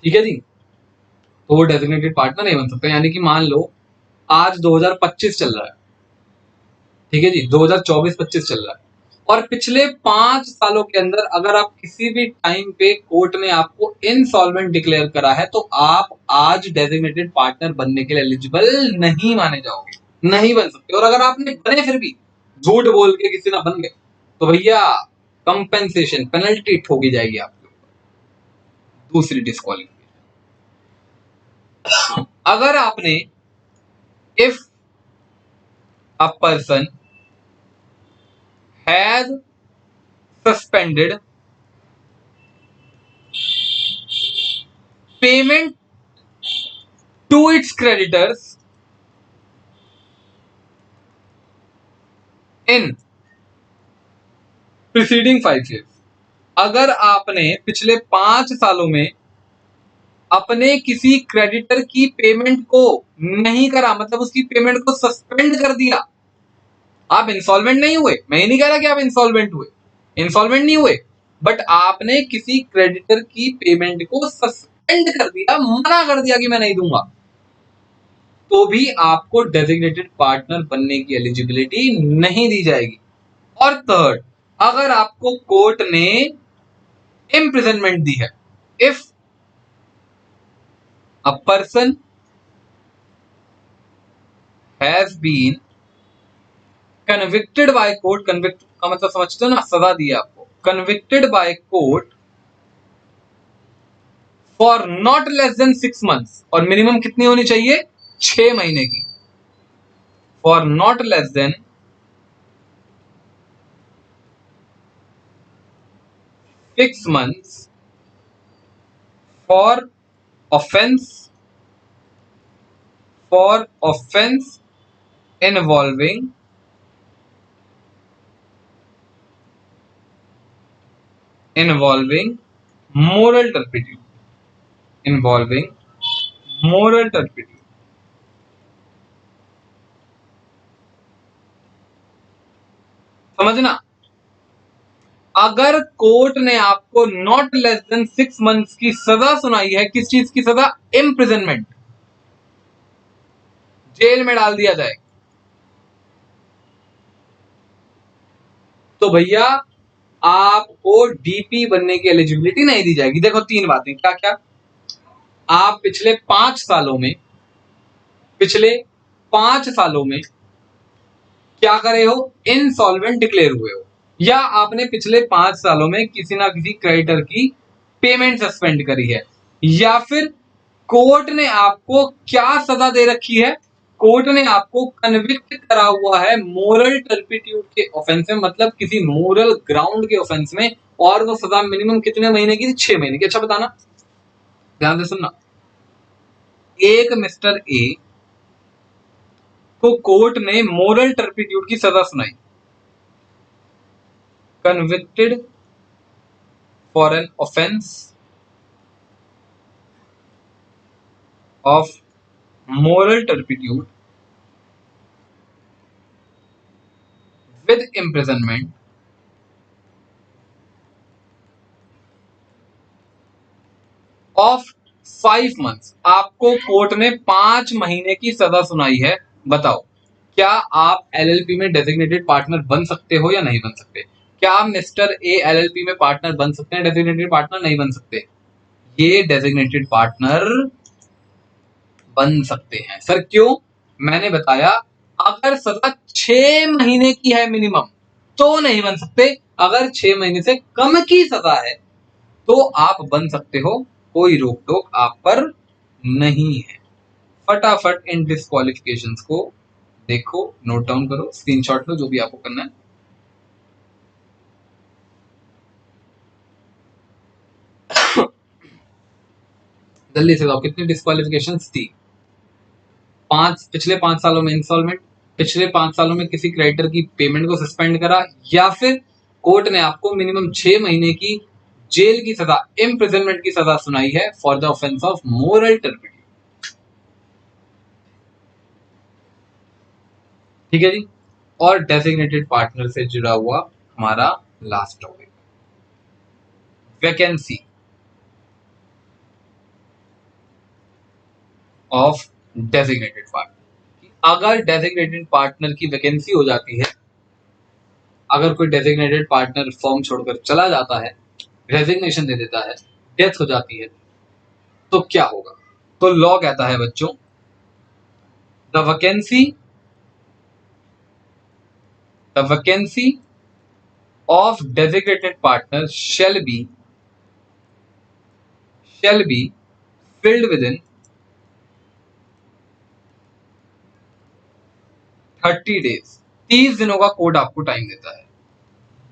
ठीक है जी। तो वो डेजिग्नेटेड पार्टनर नहीं बन सकता, यानी कि मान लो आज 2025 चल रहा है, ठीक है जी, 2024-25 चल रहा है, और पिछले 5 सालों के अंदर अगर आप किसी भी टाइम पे कोर्ट ने आपको इनसॉल्वेंट डिक्लेयर करा है तो आप आज डेजिग्नेटेड पार्टनर बनने के लिए एलिजिबल नहीं माने जाओगे, नहीं बन सकते। और अगर आपने बने फिर भी झूठ बोल के किसी ना बन गए तो भैया कंपेंसेशन पेनल्टी ठोकी जाएगी आपके ऊपर। दूसरी डिस्क्वालिफिकेशन, अगर आपने if a person has suspended payment to its creditors in preceding 5 years, अगर आपने पिछले 5 सालों में अपने किसी क्रेडिटर की पेमेंट को नहीं करा, मतलब उसकी पेमेंट को सस्पेंड कर दिया, आप इंसॉल्वेंट नहीं हुए, मैं ये नहीं कह रहा कि आप इंसॉल्वेंट हुए, इंसॉल्वेंट नहीं हुए, बट आपने किसी क्रेडिटर की पेमेंट को सस्पेंड कर दिया, मना कर दिया कि मैं नहीं दूंगा, तो भी आपको डेजिग्नेटेड पार्टनर बनने की एलिजिबिलिटी नहीं दी जाएगी। और थर्ड, अगर आपको कोर्ट ने इम्प्रिजनमेंट दी है, if a person has been convicted by court, convict का मतलब समझते हो ना, सजा दी आपको, convicted by court for not less than 6 months, और मिनिमम कितनी होनी चाहिए, 6 महीने की, for not less than 6 months for offense involving moral turpitude, involving moral turpitude. समझना, अगर कोर्ट ने आपको नॉट लेस देन 6 मंथ्स की सजा सुनाई है, किस चीज की सजा? इम्प्रिजनमेंट, जेल में डाल दिया जाए, तो भैया आपको डीपी बनने की एलिजिबिलिटी नहीं दी जाएगी। देखो 3 बातें, क्या क्या? आप पिछले 5 सालों में क्या करे हो? इनसॉल्वेंट डिक्लेयर हुए हो, या आपने पिछले 5 सालों में किसी ना किसी क्रेडिटर की पेमेंट सस्पेंड करी है, या फिर कोर्ट ने आपको क्या सजा दे रखी है? कोर्ट ने आपको कन्विक्ट करा हुआ है मोरल टर्पिट्यूड के ऑफेंस में, मतलब किसी मोरल ग्राउंड के ऑफेंस में, और वो सजा मिनिमम कितने महीने की? 6 महीने की। अच्छा बताना, ध्यान से सुनना, एक मिस्टर ए को कोर्ट ने मोरल टर्पिट्यूड की सजा सुनाई, convicted for an offence of moral turpitude with imprisonment of 5 months। आपको कोर्ट ने 5 महीने की सजा सुनाई है। बताओ, क्या आप एलएलपी में डेजिग्नेटेड पार्टनर बन सकते हो या नहीं बन सकते? क्या मिस्टर ए एलएलपी में पार्टनर बन सकते हैं? डेजिग्नेटेड पार्टनर नहीं बन सकते। ये डेजिग्नेटेड पार्टनर बन सकते हैं। सर क्यों? मैंने बताया, अगर सजा 6 महीने की है मिनिमम तो नहीं बन सकते, अगर 6 महीने से कम की सजा है तो आप बन सकते हो, कोई रोक टोक आप पर नहीं है। फटाफट इन डिस्क्वालिफिकेशंस को देखो, नोट डाउन करो, स्क्रीनशॉट लो, जो भी आपको करना है। जल्दी से बताओ कितनी डिस्क्वालिफिकेशंस थी? 5, पिछले 5 सालों में इंस्टॉलमेंट, पिछले 5 सालों में किसी क्रेडिटर की पेमेंट को सस्पेंड करा, या फिर कोर्ट ने आपको मिनिमम 6 महीने की जेल की सजा, इम्प्रिजनमेंट की सजा सुनाई है for the offence of moral turpitude. ठीक है जी। और डेजिग्नेटेड पार्टनर से जुड़ा हुआ हमारा last topic, vacancy of designated partner. अगर डेजिग्नेटेड पार्टनर की वैकेंसी हो जाती है, अगर कोई डेजिग्नेटेड पार्टनर फर्म छोड़कर चला जाता है, रेजिग्नेशन दे देता है, डेथ हो जाती है, तो क्या होगा? तो लॉ कहता है बच्चों, the vacancy of designated partner shall be filled within 30 days। 30 दिनों का कोर्ट आपको टाइम देता है।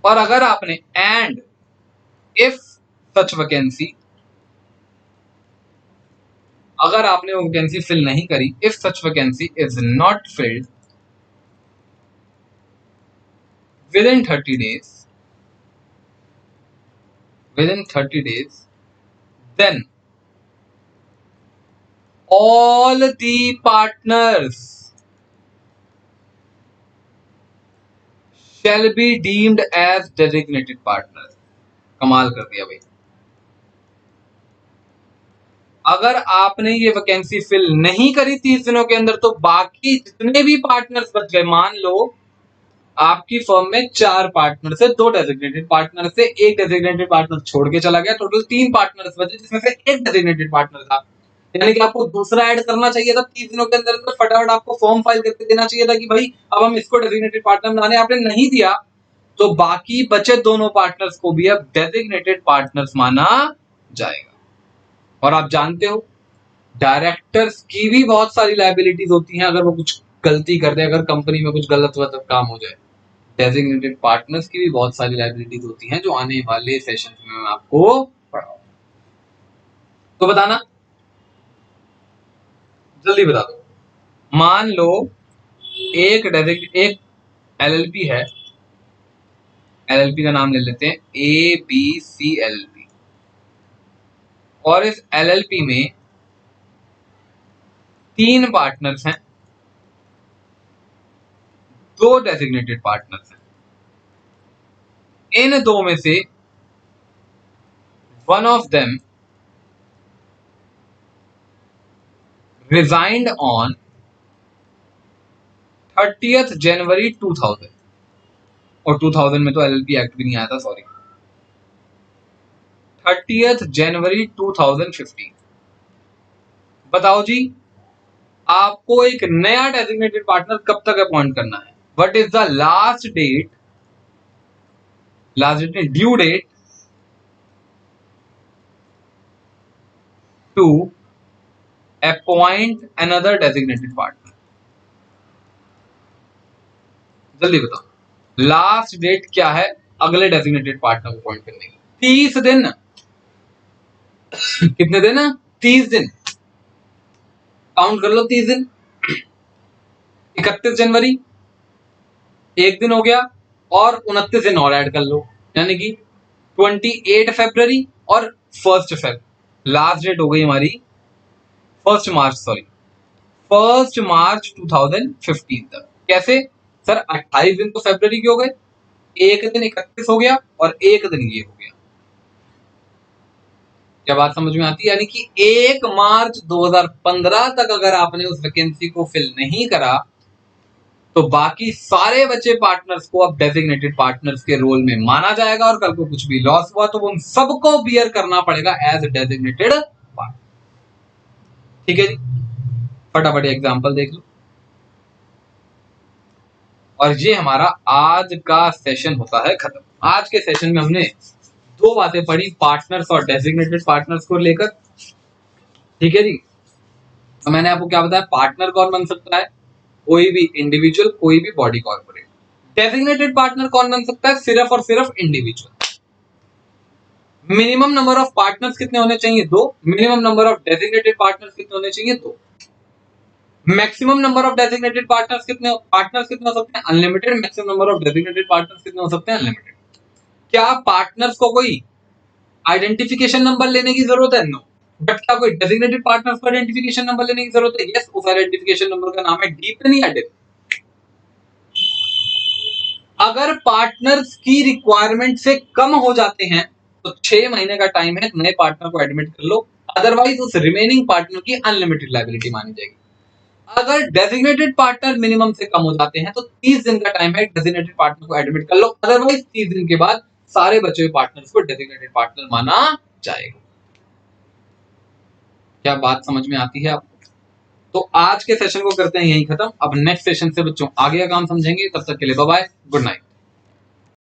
और अगर आपने एंड इफ सच वैकेंसी, अगर आपने वो वैकेंसी फिल नहीं करी, if such vacancy is not filled within 30 days, then all the partners shall be deemed as designated partners। कमाल कर दिया भाई। अगर आपने ये वैकेंसी फिल नहीं करी 30 दिनों के अंदर, तो बाकी जितने भी पार्टनर्स बच गए, मान लो आपकी फर्म में 4 पार्टनर से 2 डेजिग्नेटेड पार्टनर से, एक डेजिग्नेटेड पार्टनर छोड़ के चला गया, टोटल 3 पार्टनर्स बचे, जिसमें से एक डेजिग्नेटेड पार्टनर था, यानी कि आपको दूसरा ऐड करना चाहिए था 30 दिनों के अंदर, तो फटाफट आपको फॉर्म फाइल करके देना चाहिए था कि भाई अब हम इसको डेजिग्नेटेड पार्टनर बनाने, आपने नहीं दिया, तो बाकी बचे दोनों पार्टनर्स को भी अब डेजिग्नेटेड पार्टनर्स माना जाएगा। और आप जानते हो, डायरेक्टर्स की भी बहुत सारी लायबिलिटीज होती हैं अगर वो कुछ गलती कर दे, अगर कंपनी में कुछ गलत काम हो जाए। डेजिग्नेटेड पार्टनर्स की भी बहुत सारी लाइबिलिटीज होती हैं जो आने वाले सेशन में मैं आपको पढ़ाऊंगा। तो बताना, जल्दी बता दो। मान लो एक एलएलपी है, एलएलपी का नाम ले लेते हैं ABC एलएलपी, और इस एलएलपी में 3 पार्टनर्स हैं, 2 डेजिग्नेटेड पार्टनर्स हैं। इन 2 में से one of them resigned on 30th January 2000, और 2000 में तो एलएलपी एक्ट भी नहीं आया था, सॉरी, 30th January 2015। बताओ जी, आपको एक नया डेजिग्नेटेड पार्टनर कब तक अपॉइंट करना है? What is the last date due date to appoint another designated partner? जल्दी बताओ, लास्ट डेट क्या है अगले डेजिग्नेटेड पार्टनर को अपॉइंट करने की? 30 दिन। कितने दिन? 30 दिन। काउंट कर लो 30 दिन। 31 जनवरी, एक दिन हो गया, और 29 दिन और ऐड कर लो, यानी कि 28 फरवरी और 1 फेब। लास्ट डेट हो गई हमारी 1 मार्च 2015 तक। कैसे सर? 28 दिन तो फरवरी के हो गए, एक दिन 31 हो गया, और एक दिन ये हो गया। क्या बात समझ में आती है? यानी कि 1 मार्च 2015 तक अगर आपने उस वैकेंसी को फिल नहीं करा तो बाकी सारे बचे पार्टनर्स को अब डेजिग्नेटेड पार्टनर्स के रोल में माना जाएगा, और कल को कुछ भी लॉस हुआ तो उन सबको बियर करना पड़ेगा एज डेजिग्नेटेड पार्टनर। ठीक है जी, फटाफट एग्जांपल देख लो। और ये हमारा आज का सेशन होता है खत्म। आज के सेशन में हमने 2 बातें पढ़ी, पार्टनर्स और डेजिग्नेटेड पार्टनर्स को लेकर। ठीक है जी, तो मैंने आपको क्या बताया, पार्टनर कौन बन सकता है? कोई भी इंडिविजुअल, कोई भी बॉडी कॉर्पोरेट। डेजिग्नेटेड पार्टनर कौन बन सकता है? सिर्फ और सिर्फ individual. Minimum number of partners कितने होने चाहिए? 2। Minimum number of designated partners कितने होने चाहिए? 2। Maximum number of designated partners कितने हो सकते हैं? Unlimited. Maximum number of designated partners कितने हो सकते हैं? अनलिमिटेड। क्या पार्टनर्स को कोई आइडेंटिफिकेशन नंबर लेने की जरूरत है? नो। बट क्या कोई डेजिग्नेटेड पार्टनर्स को आइडेंटिफिकेशन नंबर लेने की जरूरत है? यस। उस आइडेंटिफिकेशन नंबर का नाम है डीपन या डिप। अगर पार्टनर्स की रिक्वायरमेंट से कम हो जाते हैं तो 6 महीने का टाइम है, नए पार्टनर को एडमिट कर लो, अदरवाइज उस रिमेनिंग पार्टनर की अनलिमिटेड लायबिलिटी मानी जाएगी। अगर डेजिग्नेटेड पार्टनर मिनिमम से कम हो जाते हैं तो 30 दिन का टाइम है, डेजिग्नेटेड पार्टनर को एडमिट कर लो, अदरवाइज 30 दिन के बाद सारे बचे हुए पार्टनर्स को डेजिग्नेटेड पार्टनर माना जाएगा। क्या बात समझ में आती है आपको? तो आज के सेशन को करते हैं यहीं खत्म। अब नेक्स्ट सेशन से बच्चों आगे का काम समझेंगे। तब तक के लिए बाय बाय, गुड नाइट।